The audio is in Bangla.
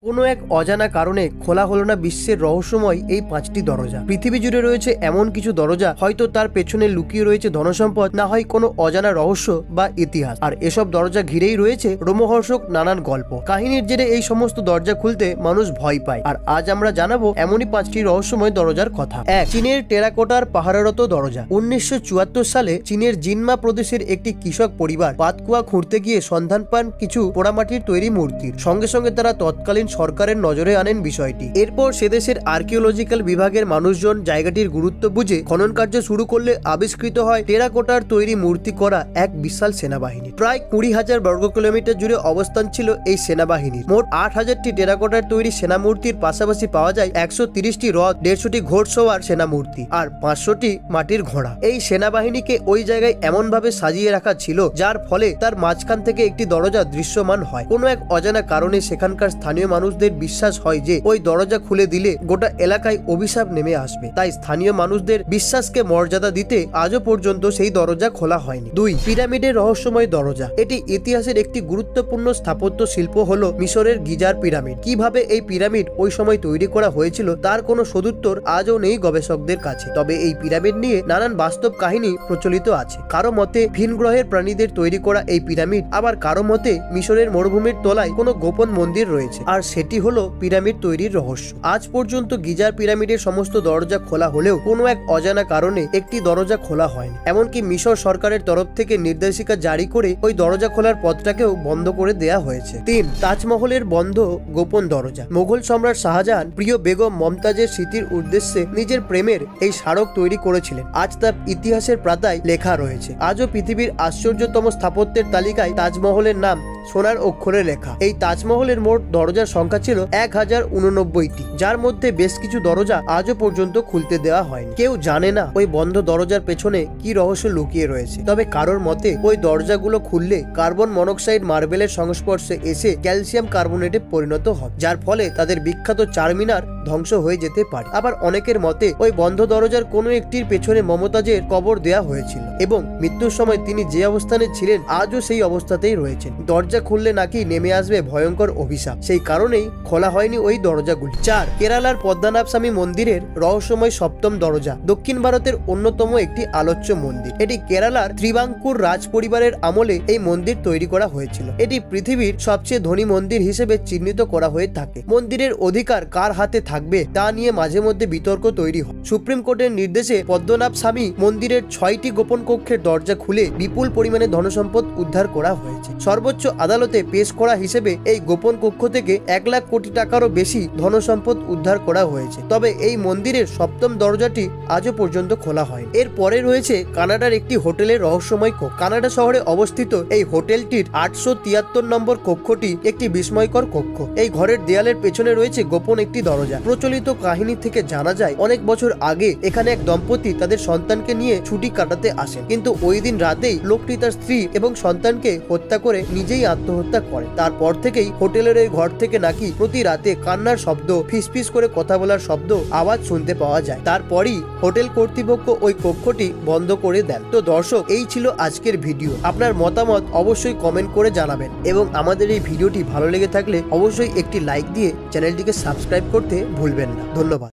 কোনো এক অজানা কারণে খোলা হলো না বিশ্বের রহস্যময় এই 5টি দরজা। পৃথিবী জুড়ে রয়েছে এমন কিছু দরজা, হয়তো তার পেছনে লুকিয়ে রয়েছে ধনসম্পদ, না হয় কোনো অজানা রহস্য বা ইতিহাস। আর এসব দরজা ঘিরেই রয়েছে রোমহর্ষক নানান গল্প। কাহিনীর জেরে এই সমস্ত দরজা খুলতে মানুষ ভয় পায়। আর আজ আমরা জানাবো এমনই 5টি রহস্যময় দরজার কথা। 1. চীনের টেরাকোটার পাহাড়রত দরজা। 1974 সালে চীনের জিনমা প্রদেশের একটি কৃষক পরিবার পাতকুয়া খুঁড়তে গিয়ে সন্ধান পান কিছু পোড়ামাটির তৈরি মূর্তির। সঙ্গে সঙ্গে তারা তৎকালীন সরকারের নজরে আনেন বিষয়টি। এরপর সে দেশের আর্কিওলজিক্যাল বিভাগের মানুষজন জায়গাটির গুরুত্ব বুঝে খনন কার্য শুরু করলে আবিষ্কৃত হয় টেরাকোটার তৈরি মূর্তি করা এক বিশাল সেনাবাহিনী। প্রায় 20,000 বর্গ কিলোমিটার জুড়ে অবস্থান ছিল এই সেনাবাহিনীর। মোট 8,000টি টেরাকোটার তৈরি সেনামূর্তির পাশাপাশি পাওয়া যায় 130টি রথ, 150টি ঘোড়সওয়ার সেনামূর্তি আর 500টি মাটির ঘোড়া। এই সেনাবাহিনীকে ওই জায়গায় এমন ভাবে সাজিয়ে রাখা ছিল যার ফলে তার মাঝখান থেকে একটি দরজা দৃশ্যমান হয়। কোনো এক অজানা কারণে সেখানকার স্থানীয় মানুষদের বিশ্বাস হয় যে ওই দরজা খুলে দিলে গোটা এলাকায় অভিশাপ নেমে আসবে। তাই স্থানীয় মানুষদের বিশ্বাসকে মর্যাদা দিতে আজও পর্যন্ত সেই দরজা খোলা হয়নি। 2. পিরামিডের রহস্যময় দরজা। এটি ইতিহাসের একটি গুরুত্বপূর্ণ স্থাপত্য শিল্প হলো মিশরের গিজার পিরামিড। কিভাবে এই পিরামিড ওই সময় তৈরি করা হয়েছিল তার কোনো সদুত্তর আজও নেই গবেষকদের কাছে। তবে এই পিরামিড নিয়ে নানান বাস্তব কাহিনী প্রচলিত আছে। কারো মতে ভিন গ্রহের প্রাণীদের তৈরি করা এই পিরামিড, আবার কারো মতে মিশরের মরুভূমির তলায় কোনো গোপন মন্দির রয়েছে, আর সেটি হলো পিরামিড তৈরির রহস্য। আজ পর্যন্ত গিজার পিরামিডের সমস্ত দরজা খোলা হলেও কোনো এক অজানা কারণে একটি দরজা খোলা হয়নি। এমনকি মিশর সরকারের তরফ থেকে নির্দেশিকা জারি করে ওই দরজা খোলার পথটাকেও বন্ধ করে দেয়া হয়েছে। 3. তাজমহলের বন্ধ গোপন দরজা। মোগল সম্রাট শাহজাহান প্রিয় বেগম মমতাজের স্মৃতির উদ্দেশ্যে নিজের প্রেমের এই স্মারক তৈরি করেছিলেন। আজ তার ইতিহাসের পাতায় লেখা রয়েছে। আজও পৃথিবীর আশ্চর্যতম স্থাপত্যের তালিকায় তাজমহলের নাম সোনার অক্ষরে লেখা। এই তাজমহলের মোট দরজার সংখ্যা ছিল 1089টি, যার মধ্যে বেশ কিছু দরজা আজও পর্যন্ত খুলতে দেওয়া হয়নি। কেউ জানে না ওই বন্ধ দরজার পেছনে কি রহস্য লুকিয়ে রয়েছে। তবে কারোর মতে ওই দরজাগুলো খুললে কার্বন মনোক্সাইড মার্বেলের সংস্পর্শে এসে ক্যালসিয়াম কার্বনেটে পরিণত হবে, যার ফলে তাদের বিখ্যাত চারমিনার ধ্বংস হয়ে যেতে পারে। আবার অনেকের মতে ওই বন্ধ দরজার কোনো একটির পেছনে মমতাজের কবর দেয়া হয়েছিল এবং মৃত্যুর সময় তিনি যে অবস্থানে ছিলেন আজও সেই অবস্থাতেই রয়েছেন। দরজা খুললে নাকি নেমে আসবে ভয়ঙ্কর অভিশাপ, সেই কারণেই খোলা হয়নি ওই দরজাগুলি। 4. কেরালার পদ্মনাভস্বামী মন্দিরের রহস্যময় 7ম দরজা। দক্ষিণ ভারতের অন্যতম একটি আলোচ্য মন্দির। এটি কেরালার ত্রিবাঙ্কুর রাজ পরিবারের আমলে এই মন্দির তৈরি করা হয়েছিল। এটি পৃথিবীর সবচেয়ে ধনী মন্দির হিসেবে চিহ্নিত করা হয়ে থাকে। মন্দিরের অধিকার কার হাতে থাকবে তা নিয়ে মাঝে মধ্যে বিতর্ক তৈরি হয়। সুপ্রিম কোর্টের নির্দেশে পদ্মনাভস্বামী মন্দিরের 6টি গোপন কক্ষের দরজা খুলে বিপুল পরিমাণে ধনসম্পদ উদ্ধার করা হয়েছে। সর্বোচ্চ আদালতে পেশ করা হিসেবে এই গোপন কক্ষ থেকে 1 লাখ কোটি টাকারও বেশি ধনসম্পদ উদ্ধার করা হয়েছে। তবে এই মন্দিরের 7ম দরজাটি আজও পর্যন্ত খোলা হয়। এর পরে রয়েছে কানাডার একটি হোটেলের রহস্যময় কক্ষ। কানাডা শহরে অবস্থিত এই হোটেলটির 873 নম্বর কক্ষটি একটি বিস্ময়কর কক্ষ। এই ঘরের দেয়ালের পেছনে রয়েছে গোপন একটি দরজা। প্রচলিত কাহিনী থেকে জানা যায় অনেক বছর আগে এখানে এক দম্পতি তাদের সন্তানকে নিয়ে ছুটি কাটাতে আসেন, কিন্তু ওই দিন রাতেই লোকটি তার স্ত্রী এবং সন্তানকে হত্যা করে নিজেই আত্মহত্যা করে। তারপর থেকেই হোটেলের এই ঘর থেকে নাকি প্রতি রাতে কান্নার শব্দ, ফিসফিস করে কথা বলার শব্দ আওয়াজ শুনতে পাওয়া যায়। তারপরই হোটেল কর্তৃপক্ষ ওই কক্ষটি বন্ধ করে দেন। তো দর্শক, এই ছিল আজকের ভিডিও। আপনার মতামত অবশ্যই কমেন্ট করে জানাবেন এবং আমাদের এই ভিডিওটি ভালো লেগে থাকলে অবশ্যই একটি লাইক দিয়ে চ্যানেলটিকে সাবস্ক্রাইব করতে ভুলবেন না। ধন্যবাদ।